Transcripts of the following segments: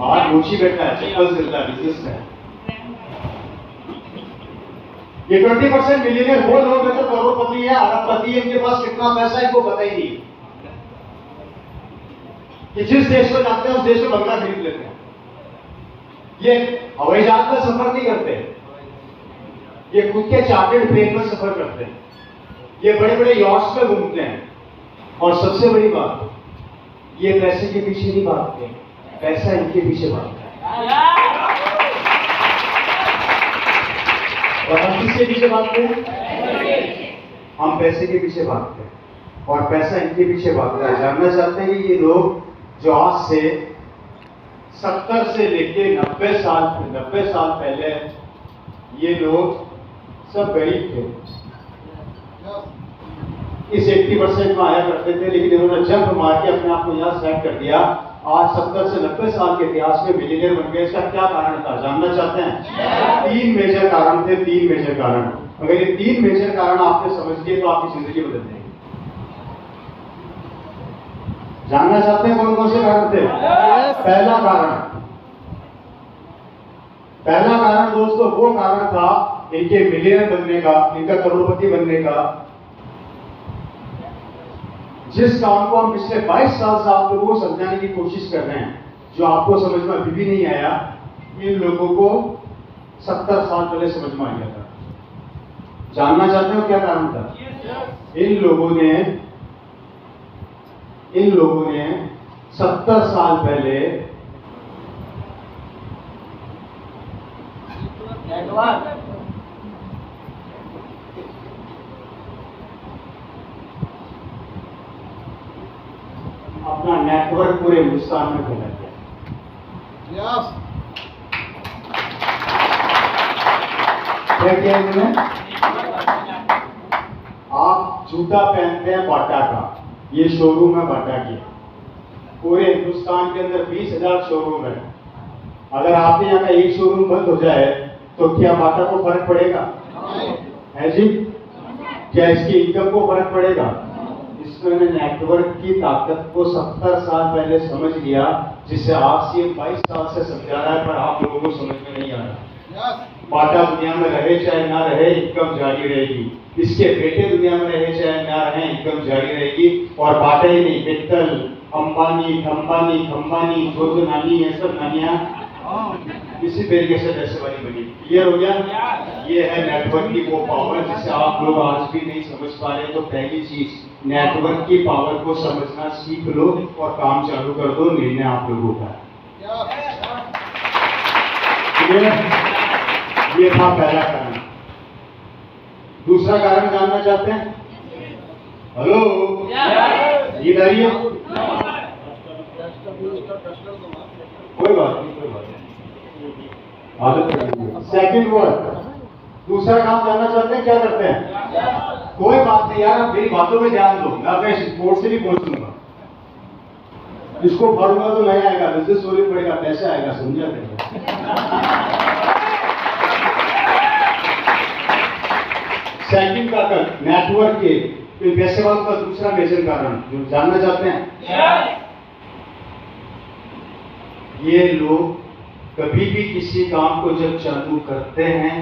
बाहर मोची बैठा है, चप्पल सिलता है, बिजनेस में। ये 20% मिलियनियर वो लोग हैं जो करोड़पति है, अरबपति है, इनके पास कितना पैसा है इनको पता ही नहीं कि जिस देश को जाते हैं उस देश में बंगला खरीद लेते हैं। ये हवाई जहाज में सफर नहीं करते, ये खुद के चार्टर्ड प्लेन में सफर करते हैं, ये बड़े बड़े यॉट्स में घूमते हैं। और सबसे बड़ी बात, ये पैसे के पीछे नहीं भागते, पैसा इनके पीछे भागता है। और हम किसके पीछे भागते हैं? हम पैसे के पीछे भागते हैं और पैसा इनके पीछे भागता है। जानना चाहते हैं कि ये लोग जो आज से 70 से लेके 90 साल पहले ये लोग सब गरीब थे, इस 80% में आया करते थे, लेकिन इन्होंने जंप मार के अपने आप को यहाँ सेट कर दिया। आज 70 से 90 साल के इतिहास में मिलियनियर बन गए। इसका क्या कारण था जानना चाहते हैं? 3 मेजर कारण थे, 3 मेजर कारण। अगर ये 3 मेजर कारण आपने समझ लिए तो आपकी जिंदगी बदल जाएगी। जानना चाहते हैं कौन कौन से कारण थे? पहला कारण दोस्तों वो कारण था इनके मिलियनियर बनने का, इनका करोड़पति बनने का। जिस काम को हम पिछले 22 साल से आप लोगों को समझाने की कोशिश कर रहे हैं, जो आपको समझ में अभी भी नहीं आया, इन लोगों को 70 साल पहले समझ में आ गया था। जानना चाहते हो क्या कारण था? इन लोगों ने 70 साल पहले अपना नेटवर्क पूरे हिंदुस्तान में फैला दिया। क्या किया इन्होंने? आप जूता पहनते हैं बाटा का, ये शोरूम है बाटा की। पूरे हिंदुस्तान के अंदर 20,000 शोरूम है। अगर आपके यहाँ का एक शोरूम बंद हो जाए तो क्या बाटा को फर्क पड़ेगा? है जी? क्या इसकी इनकम को फर्क पड़ेगा? इसमें नेटवर्क की ताकत को 70 साल पहले समझ लिया, जिससे आज से 22 साल से समझा रहा है, पर आप लोगों को समझ में नहीं आ रहा। बाटा दुनिया में रहे चाहे ना रहे, इनकम जारी रहेगी। इसके बेटे दुनिया में रहे चाहे ना रहे, इनकम जारी रहेगी। और बाटा ही नहीं, मित्तल, अंबानी, खंबानी, छोटू नानी, ये सब नानियां इसी तरीके से पैसे वाली बनी। क्लियर हो गया? ये है नेटवर्क की वो पावर जिसे आप लोग आज भी नहीं समझ पा रहे। तो पहली चीज, नेटवर्क की पावर को समझना सीख लो और काम चालू कर दो। निर्णय आप लोगों का। ये था पहला कारण। दूसरा कारण जानना चाहते हैं? हेलो, नींद आ रही है? कोई बात नहीं, आदत। सेकंड वर्ड, दूसरा काम जानना चाहते हैं? क्या करते हैं? कोई बात नहीं यार, मेरी बातों में ध्यान दो, मैं अपने कोर्ट से भी पूछ लूंगा। इसको पढ़ूंगा तो नहीं आएगा, बिजनेस स्टोरी पड़ेगा, पैसे आएगा, समझा? सेकंड का नेटवर्क के पैसेवाद का दूसरा मेजर कारण जो जानना चाहते हैं? ये लोग कभी भी किसी काम को जब चालू करते हैं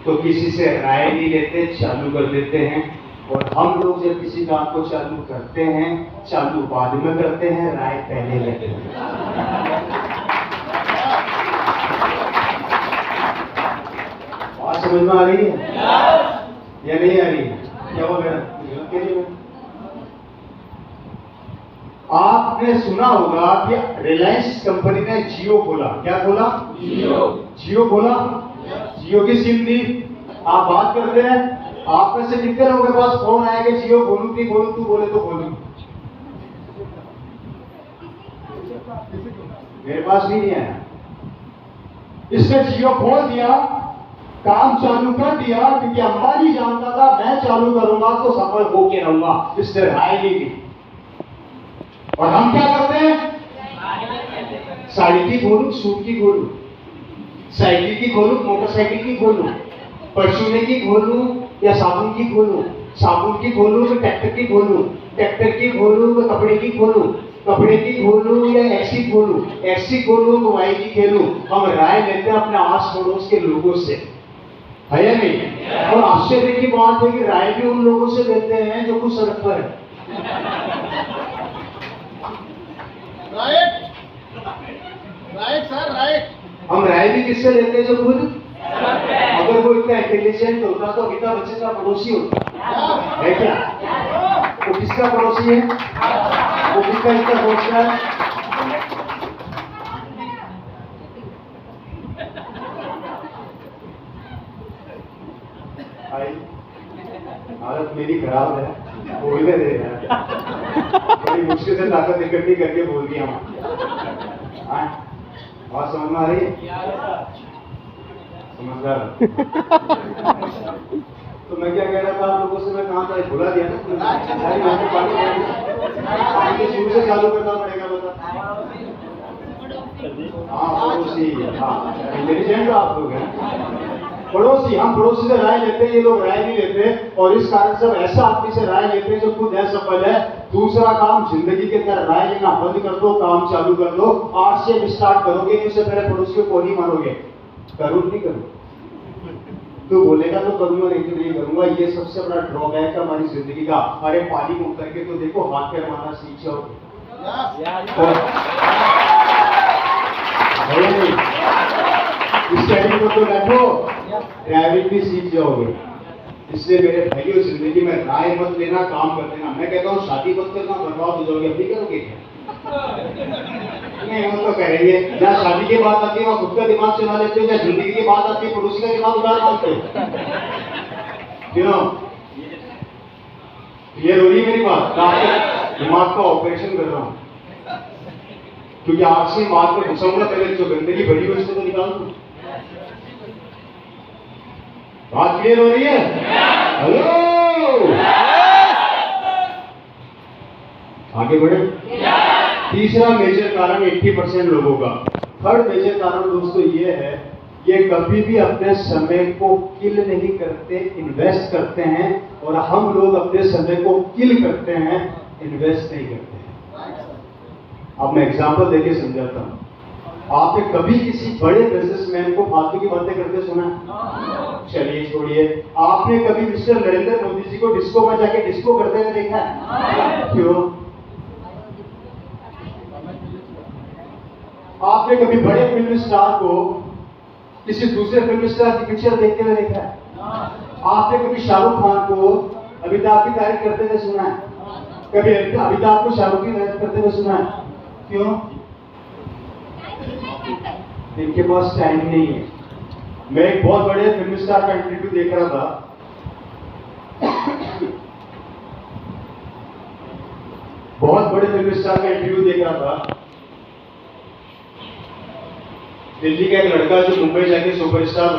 तो किसी से राय नहीं लेते, चालू कर देते हैं। और हम लोग जब किसी काम को चालू करते हैं, चालू बाद में करते हैं, राय पहले लेते हैं। बात समझ में आ रही है या नहीं आ रही है? क्या बोल रहे हैं? आपने सुना होगा कि रिलायंस कंपनी ने जियो खोला। क्या खोला? जियो खोला। जियो की सिम दी। आप बात करते हैं, आप में से कितने लोगों के पास फोन आया कि जियो खोलू की खोलू? तू बोले तो खोलू। मेरे पास भी नहीं आया। इसने जियो खोल दिया, काम चालू कर दिया, क्योंकि अंबानी जानता था मैं चालू करूंगा तो सफल होके रहूंगा। इसने राय नहीं दी। और हम क्या करते हैं? साड़ी की खोलू, सूट की खोलू, साइकिल की खोलू, मोटरसाइकिल की खोलू, परचूने की खोलू या साबुन की खोलू, साबुन की खोलू तो ट्रैक्टर की खोलू, ट्रैक्टर की खोलू तो कपड़े की खोलू, कपड़े की खोलूं या एक्सी खोलूं, एक्सी खोलूं तो वाई की खेलूं, हम राय लेते हैं अपने आस पड़ोस के लोगों से, है या नहीं? और आश्चर्य की बात है कि राय भी उन लोगों से लेते हैं जो कुछ सड़क पर है। Right right sir right. हम राय भी किससे लेते हैं जो खुद, अगर वो इतना इंटेलिजेंट होता तो अमिताभ बच्चन का पड़ोसी होता है क्या? वो किसका पड़ोसी है? वो किसका इतना सोचता है? हालत मेरी खराब है, बोलने दे यार, बड़ी मुश्किल से ताकत इकट्ठी करके बोल दिया मैं। बात समझ में आ रही है? समझदार। तो मैं क्या कह रहा था आप लोगों से, मैं कहाँ था भुला दिया ना। पानी शुरू से चालू करना पड़ेगा, बता। हाँ पड़ोसी, हाँ इंटेलिजेंट आप लोग हैं। पड़ोसी, हम पड़ोसी से राय लेते हैं, ये लोग राय नहीं लेते, और इस कारण से ऐसा आदमी से राय लेते हैं जो खुद असफल है। दूसरा काम, जिंदगी के अंदर राय लेना बंद कर दो, काम चालू कर दो। आज से स्टार्ट करोगे तो उससे पहले पड़ोसियों को नहीं मानोगे, करूँ नहीं करूँ, तो बोलेगा तो करूंगा, नहीं तो नहीं करूंगा। ये सबसे बड़ा ड्रॉबैक है हमारी जिंदगी का। अरे पानी में उतर के तो देखो, हाथ पैर मारना सीख जाओगे। स्टडी पर तो बैठो, ड्राइविंग भी सीख जाओगे। इसलिए मेरे भाइयों, जिंदगी में राय मत लेना, काम कर देना। मैं कहता हूँ शादी मत करना, बर्बाद हो जाओगे। अपनी करोगे क्या? नहीं, वो तो करेंगे। जहाँ शादी की बात आती है वहाँ खुद का दिमाग चला लेते हैं, जहाँ जिंदगी की बात आती है पड़ोसी का दिमाग उधार मांगते हैं। क्यों? क्लियर हो रही है मेरी बात? आपके दिमाग का ऑपरेशन कर रहा हूँ, क्योंकि आपसे बात में घुसाऊंगा, पहले जो गंदगी भरी हुई उसको तो निकाल दूं। बात क्लियर हो रही है? हेलो, आगे बढ़े। तीसरा मेजर कारण 80% लोगों का। थर्ड मेजर कारण दोस्तों ये है, ये कभी भी अपने समय को किल नहीं करते, इन्वेस्ट करते हैं। और हम लोग अपने समय को किल करते हैं, इन्वेस्ट नहीं करते हैं। अब मैं एग्जांपल देके समझाता हूं। आपने कभी किसी बड़े बिजनेसमैन को फालतू की बातें करते सुना? चलिए छोड़िए। आपने कभी मिस्टर नरेंद्र मोदी जी को डिस्को में जाके डिस्को करते हुए देखा है? क्यों? आपने कभी बड़े फिल्म स्टार को किसी दूसरे फिल्म स्टार की पिक्चर देखते हुए देखा है? आपने कभी शाहरुख खान को अमिताभ की तारीफ करते हुए सुना है? कभी अमिताभ को शाहरुख की तारीफ करते हुए सुना है? क्यों? इनके पास टाइम नहीं है। मैं एक बहुत बड़े फिल्म स्टार का इंटरव्यू देख रहा था। बहुत बड़े फिल्म स्टार का इंटरव्यू देख रहा था। दिल्ली का एक लड़का जो मुंबई जाके सुपरस्टार